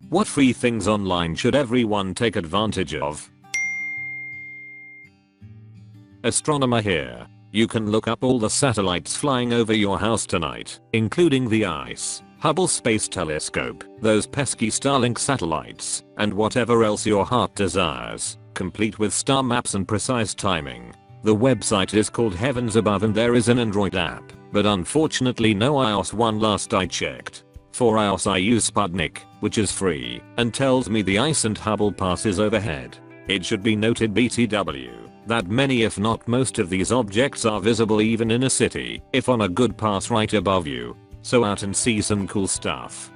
What free things online should everyone take advantage of? Astronomer here. You can look up all the satellites flying over your house tonight, including the ICE, Hubble Space Telescope, those pesky Starlink satellites, and whatever else your heart desires, complete with star maps and precise timing. The website is called Heavens Above and there is an Android app, but unfortunately no iOS one last I checked. For iOS I use Sputnik, which is free, and tells me the ICE and Hubble passes overhead. It should be noted BTW that many if not most of these objects are visible even in a city, if on a good pass right above you. So out and see some cool stuff.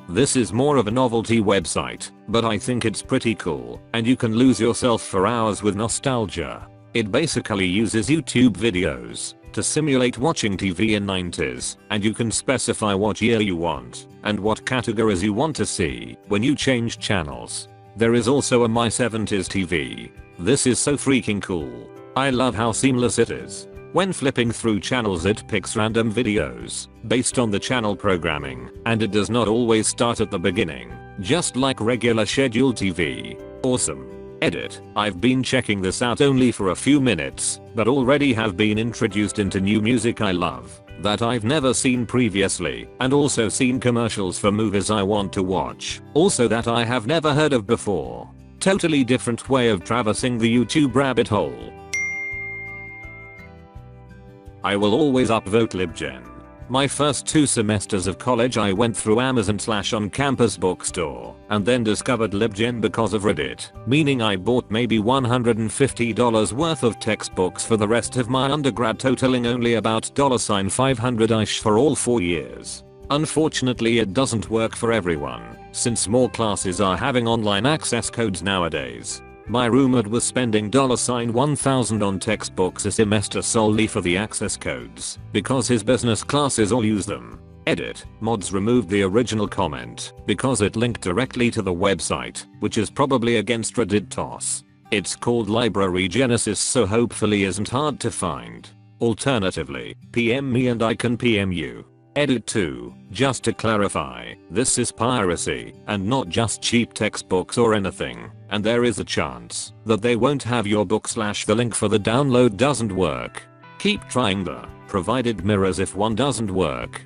This is more of a novelty website, but I think it's pretty cool, and you can lose yourself for hours with nostalgia. It basically uses YouTube videos to simulate watching TV in 90s, and you can specify what year you want, and what categories you want to see when you change channels. There is also a My 70s TV. This is so freaking cool. I love how seamless it is. When flipping through channels it picks random videos based on the channel programming, and it does not always start at the beginning, just like regular scheduled TV. Awesome. Edit. I've been checking this out only for a few minutes, but already have been introduced into new music I love that I've never seen previously, and also seen commercials for movies I want to watch, also that I have never heard of before. Totally different way of traversing the YouTube rabbit hole. I will always upvote LibGen. My first 2 semesters of college I went through Amazon/on-campus bookstore and then discovered LibGen because of Reddit, meaning I bought maybe $150 worth of textbooks for the rest of my undergrad, totaling only about $500ish for all 4 years. Unfortunately it doesn't work for everyone, since more classes are having online access codes nowadays. My roommate was spending $1,000 on textbooks a semester solely for the access codes, because his business classes all use them. Edit. Mods removed the original comment because it linked directly to the website, which is probably against Reddit TOS. It's called Library Genesis, so hopefully isn't hard to find. Alternatively, PM me and I can PM you. Edit 2. Just to clarify, this is piracy, and not just cheap textbooks or anything, and there is a chance that they won't have your book / the link for the download doesn't work. Keep trying the provided mirrors if one doesn't work.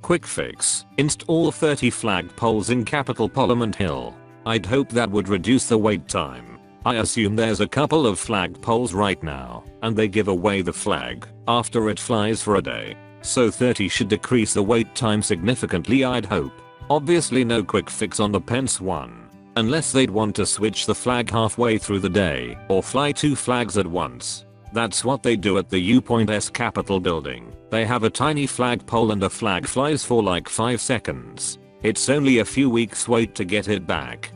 Quick fix. Install 30 flagpoles in Capitol Parliament Hill. I'd hope that would reduce the wait time. I assume there's a couple of flagpoles right now, and they give away the flag after it flies for a day. So 30 should decrease the wait time significantly, I'd hope. Obviously no quick fix on the Pence one, unless they'd want to switch the flag halfway through the day or fly 2 flags at once. That's what they do at the U.S. Capitol building. They have a tiny flagpole and a flag flies for like 5 seconds. It's only a few weeks wait to get it back.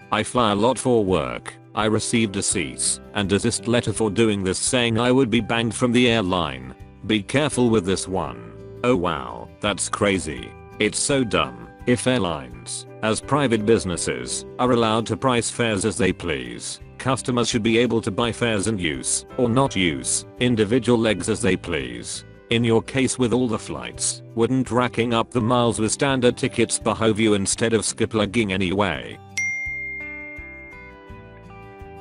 I fly a lot for work. I received a cease and desist letter for doing this saying I would be banned from the airline. Be careful with this one. Oh wow, that's crazy. It's so dumb. If airlines, as private businesses, are allowed to price fares as they please, customers should be able to buy fares and use, or not use, individual legs as they please. In your case with all the flights, wouldn't racking up the miles with standard tickets behove you instead of skip legging anyway?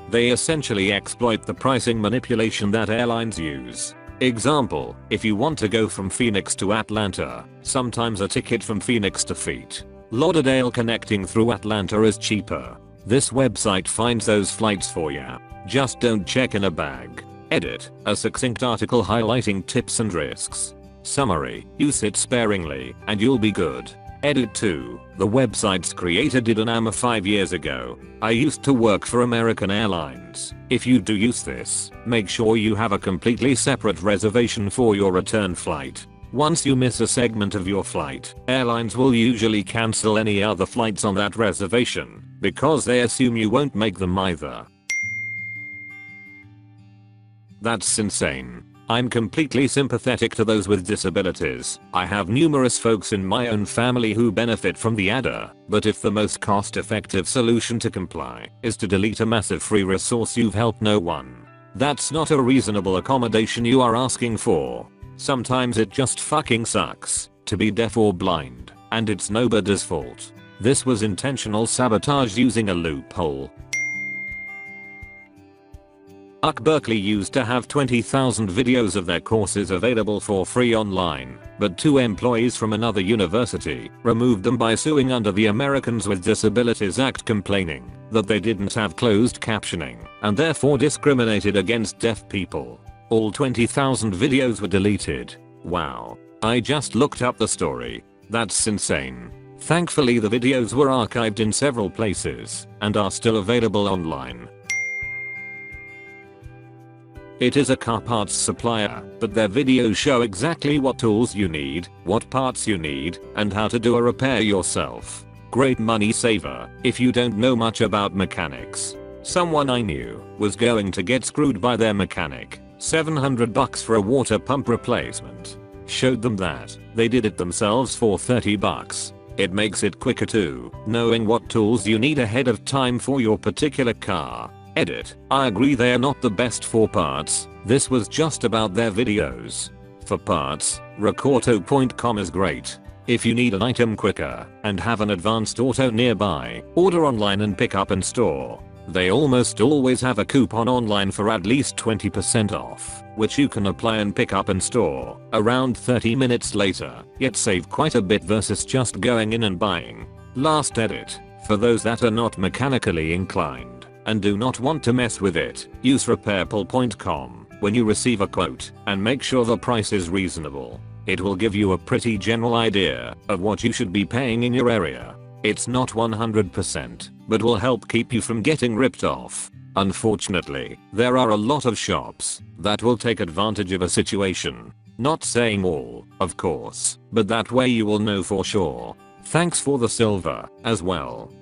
They essentially exploit the pricing manipulation that airlines use. Example, if you want to go from Phoenix to Atlanta, sometimes a ticket from Phoenix to Fort Lauderdale connecting through Atlanta is cheaper. This website finds those flights for ya. Just don't check in a bag. Edit. A succinct article highlighting tips and risks. Summary. Use it sparingly, and you'll be good. Edit 2. The website's creator did an AMA 5 years ago. I used to work for American Airlines. If you do use this, make sure you have a completely separate reservation for your return flight. Once you miss a segment of your flight, airlines will usually cancel any other flights on that reservation, because they assume you won't make them either. That's insane. I'm completely sympathetic to those with disabilities. I have numerous folks in my own family who benefit from the adder, but if the most cost-effective solution to comply is to delete a massive free resource, you've helped no one. That's not a reasonable accommodation you are asking for. Sometimes it just fucking sucks to be deaf or blind, and it's nobody's fault. This was intentional sabotage using a loophole. Berkeley used to have 20,000 videos of their courses available for free online, but 2 employees from another university removed them by suing under the Americans with Disabilities Act, complaining that they didn't have closed captioning and therefore discriminated against deaf people. All 20,000 videos were deleted. Wow. I just looked up the story. That's insane. Thankfully the videos were archived in several places and are still available online. It is a car parts supplier, but their videos show exactly what tools you need, what parts you need, and how to do a repair yourself. Great money saver if you don't know much about mechanics. Someone I knew was going to get screwed by their mechanic. $700 for a water pump replacement. Showed them that they did it themselves for $30. It makes it quicker too, knowing what tools you need ahead of time for your particular car. Edit. I agree they're not the best for parts. This was just about their videos. For parts, Recauto.com is great. If you need an item quicker and have an advanced auto nearby, order online and pick up in store. They almost always have a coupon online for at least 20% off, which you can apply and pick up in store around 30 minutes later, yet save quite a bit versus just going in and buying. Last edit. For those that are not mechanically inclined and do not want to mess with it, use repairpal.com when you receive a quote and make sure the price is reasonable. It will give you a pretty general idea of what you should be paying in your area. It's not 100%, but will help keep you from getting ripped off. Unfortunately, there are a lot of shops that will take advantage of a situation. Not saying all, of course, but that way you will know for sure. Thanks for the silver as well.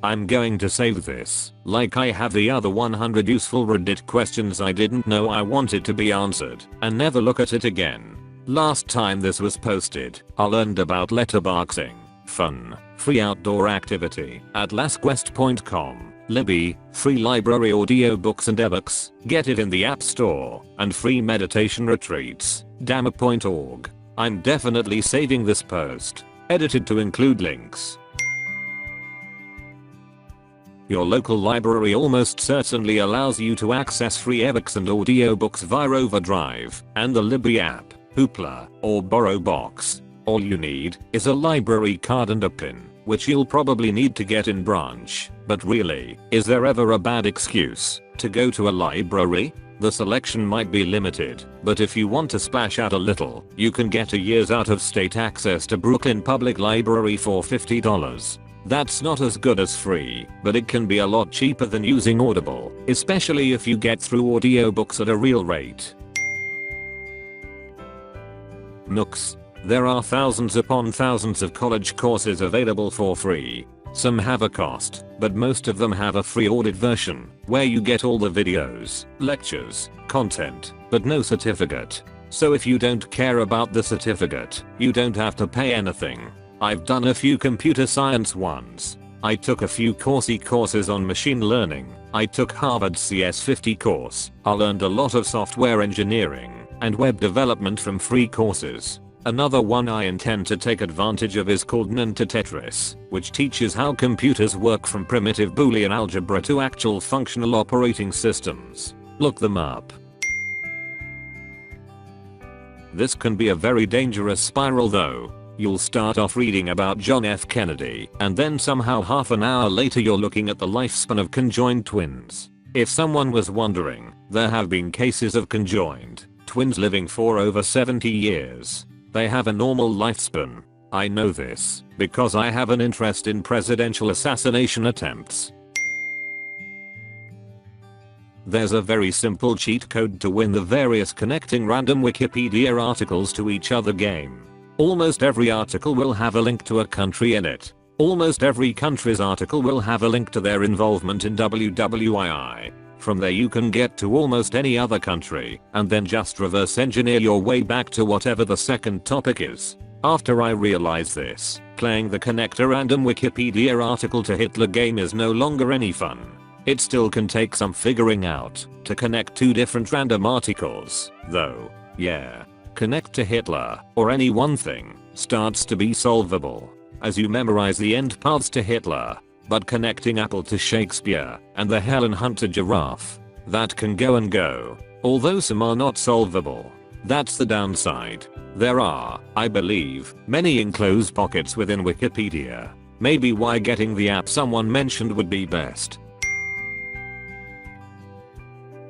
I'm going to save this, like I have the other 100 useful Reddit questions I didn't know I wanted to be answered, and never look at it again. Last time this was posted, I learned about letterboxing, fun, free outdoor activity at AskReddit.com, Libby, free library audiobooks and ebooks, get it in the App Store, and free meditation retreats, damn.org. I'm definitely saving this post, edited to include links. Your local library almost certainly allows you to access free ebooks and audiobooks via Overdrive and the Libby app, Hoopla, or BorrowBox. All you need is a library card and a pin, which you'll probably need to get in branch. But really, is there ever a bad excuse to go to a library? The selection might be limited, but if you want to splash out a little, you can get a year's out-of-state access to Brooklyn Public Library for $50. That's not as good as free, but it can be a lot cheaper than using Audible, especially if you get through audiobooks at a real rate. Nooks. There are thousands upon thousands of college courses available for free. Some have a cost, but most of them have a free audit version, where you get all the videos, lectures, content, but no certificate. So if you don't care about the certificate, you don't have to pay anything. I've done a few computer science ones. I took a few courses on machine learning. I took Harvard's CS50 course. I learned a lot of software engineering and web development from free courses. Another one I intend to take advantage of is called Ninja Tetris, which teaches how computers work from primitive Boolean algebra to actual functional operating systems. Look them up. This can be a very dangerous spiral though. You'll start off reading about John F. Kennedy, and then somehow half an hour later you're looking at the lifespan of conjoined twins. If someone was wondering, there have been cases of conjoined twins living for over 70 years. They have a normal lifespan. I know this because I have an interest in presidential assassination attempts. There's a very simple cheat code to win the various connecting random Wikipedia articles to each other game. Almost every article will have a link to a country in it. Almost every country's article will have a link to their involvement in WWII. From there you can get to almost any other country, and then just reverse engineer your way back to whatever the second topic is. After I realized this, playing the connector random Wikipedia article to Hitler game is no longer any fun. It still can take some figuring out to connect two different random articles, though. Yeah. Connect to Hitler, or any one thing, starts to be solvable as you memorize the end paths to Hitler, but connecting Apple to Shakespeare and the Helen Hunt to giraffe, that can go and go, although some are not solvable. That's the downside. There are, I believe, many enclosed pockets within Wikipedia. Maybe why getting the app someone mentioned would be best.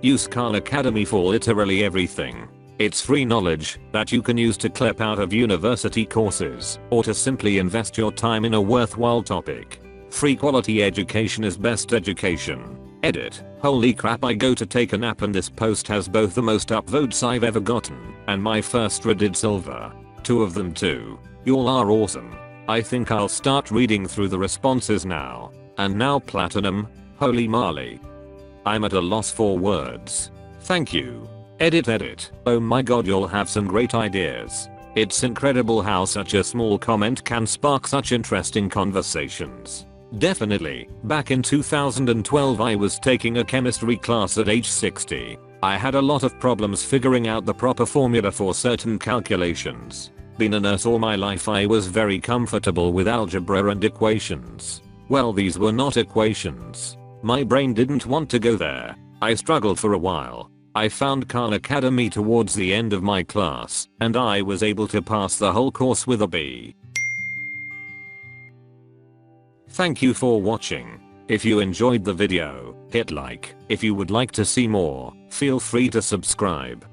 Use Khan Academy for literally everything. It's free knowledge that you can use to clip out of university courses or to simply invest your time in a worthwhile topic. Free quality education is best education. Edit. Holy crap, I go to take a nap and this post has both the most upvotes I've ever gotten and my first Reddit silver. 2 of them too. Y'all are awesome. I think I'll start reading through the responses now. And now platinum. Holy moly. I'm at a loss for words. Thank you. Edit. Oh my god, you'll have some great ideas. It's incredible how such a small comment can spark such interesting conversations. Definitely. Back in 2012 I was taking a chemistry class at age 60. I had a lot of problems figuring out the proper formula for certain calculations. Been a nurse all my life, I was very comfortable with algebra and equations. Well, these were not equations. My brain didn't want to go there. I struggled for a while. I found Khan Academy towards the end of my class, and I was able to pass the whole course with a B. Thank you for watching. If you enjoyed the video, hit like. If you would like to see more, feel free to subscribe.